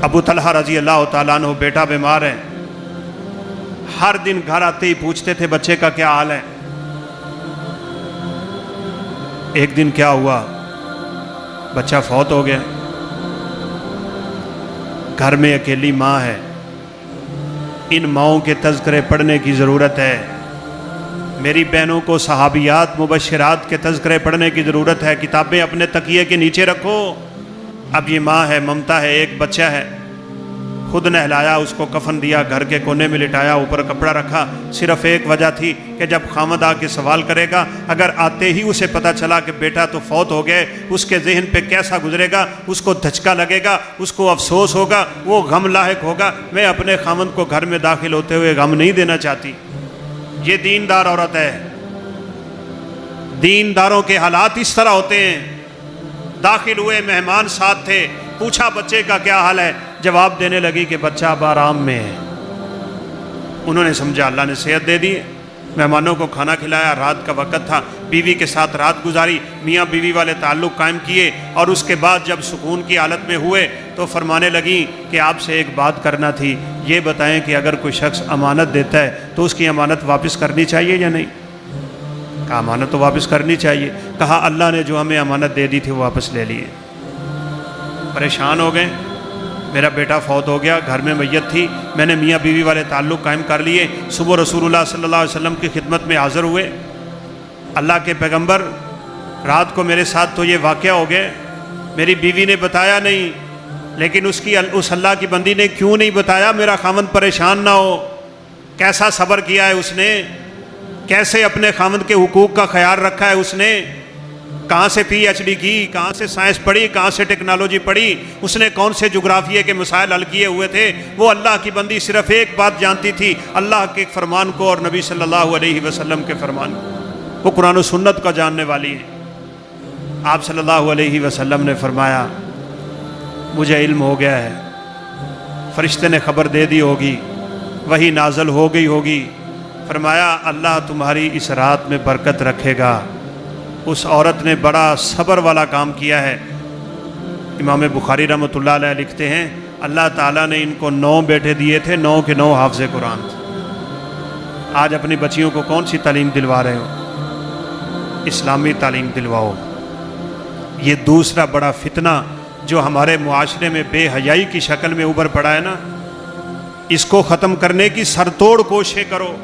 ابو طلحہ رضی اللہ تعالیٰ عنہ بیٹا بیمار ہے، ہر دن گھر آتے ہی پوچھتے تھے بچے کا کیا حال ہے۔ ایک دن کیا ہوا، بچہ فوت ہو گیا، گھر میں اکیلی ماں ہے، ان ماؤں کے تذکرے پڑھنے کی ضرورت ہے۔ میری بہنوں کو صحابیات مبشرات کے تذکرے پڑھنے کی ضرورت ہے، کتابیں اپنے تکیے کے نیچے رکھو۔ اب یہ ماں ہے، ممتا ہے، ایک بچہ ہے، خود نہلایا، اس کو کفن دیا، گھر کے کونے میں لٹایا، اوپر کپڑا رکھا، صرف ایک وجہ تھی کہ جب خامد آ کے سوال کرے گا، اگر آتے ہی اسے پتہ چلا کہ بیٹا تو فوت ہو گئے، اس کے ذہن پہ کیسا گزرے گا، اس کو دھچکا لگے گا، اس کو افسوس ہوگا، وہ غم لاحق ہوگا۔ میں اپنے خامد کو گھر میں داخل ہوتے ہوئے غم نہیں دینا چاہتی۔ یہ دیندار عورت ہے۔ دینداروں کے حالات اس طرح ہوتے ہیں۔ داخل ہوئے، مہمان ساتھ تھے، پوچھا بچے کا کیا حال ہے، جواب دینے لگی کہ بچہ اب آرام میں ہے۔ انہوں نے سمجھا اللہ نے صحت دے دی۔ مہمانوں کو کھانا کھلایا، رات کا وقت تھا، بیوی کے ساتھ رات گزاری، میاں بیوی والے تعلق قائم کیے، اور اس کے بعد جب سکون کی حالت میں ہوئے تو فرمانے لگیں کہ آپ سے ایک بات کرنا تھی، یہ بتائیں کہ اگر کوئی شخص امانت دیتا ہے تو اس کی امانت واپس کرنی چاہیے یا نہیں؟ کہا امانت تو واپس کرنی چاہیے۔ کہا اللہ نے جو ہمیں امانت دے دی تھی وہ واپس لے لیے۔ پریشان ہو گئے، میرا بیٹا فوت ہو گیا، گھر میں میت تھی، میں نے میاں بیوی والے تعلق قائم کر لیے۔ صبح رسول اللہ صلی اللہ علیہ وسلم کی خدمت میں حاضر ہوئے۔ اللہ کے پیغمبر، رات کو میرے ساتھ تو یہ واقعہ ہو گئے، میری بیوی نے بتایا نہیں، لیکن اس اللہ کی بندی نے کیوں نہیں بتایا، میرا خاوند پریشان نہ ہو۔ کیسا صبر کیا ہے اس نے، کیسے اپنے خاوند کے حقوق کا خیال رکھا ہے اس نے، کہاں سے پی ایچ ڈی کی، کہاں سے سائنس پڑھی، کہاں سے ٹیکنالوجی پڑھی، اس نے کون سے جغرافیے کے مسائل حل کیے ہوئے تھے۔ وہ اللہ کی بندی صرف ایک بات جانتی تھی، اللہ کے فرمان کو اور نبی صلی اللہ علیہ وسلم کے فرمان کو۔ وہ قرآن و سنت کا جاننے والی ہے۔ آپ صلی اللہ علیہ وسلم نے فرمایا مجھے علم ہو گیا ہے، فرشتے نے خبر دے دی ہوگی، وہی نازل ہو گئی ہوگی۔ فرمایا اللہ تمہاری اس رات میں برکت رکھے گا۔ اس عورت نے بڑا صبر والا کام کیا ہے۔ امام بخاری رحمۃ اللہ علیہ لکھتے ہیں اللہ تعالیٰ نے ان کو 9 بیٹے دیے تھے، 9 کے 9 حافظ قرآن تھے۔ آج اپنی بچیوں کو کون سی تعلیم دلوا رہے ہو؟ اسلامی تعلیم دلواؤ۔ یہ دوسرا بڑا فتنہ جو ہمارے معاشرے میں بے حیائی کی شکل میں ابھر پڑا ہے نا، اس کو ختم کرنے کی سر توڑ کوششیں کرو۔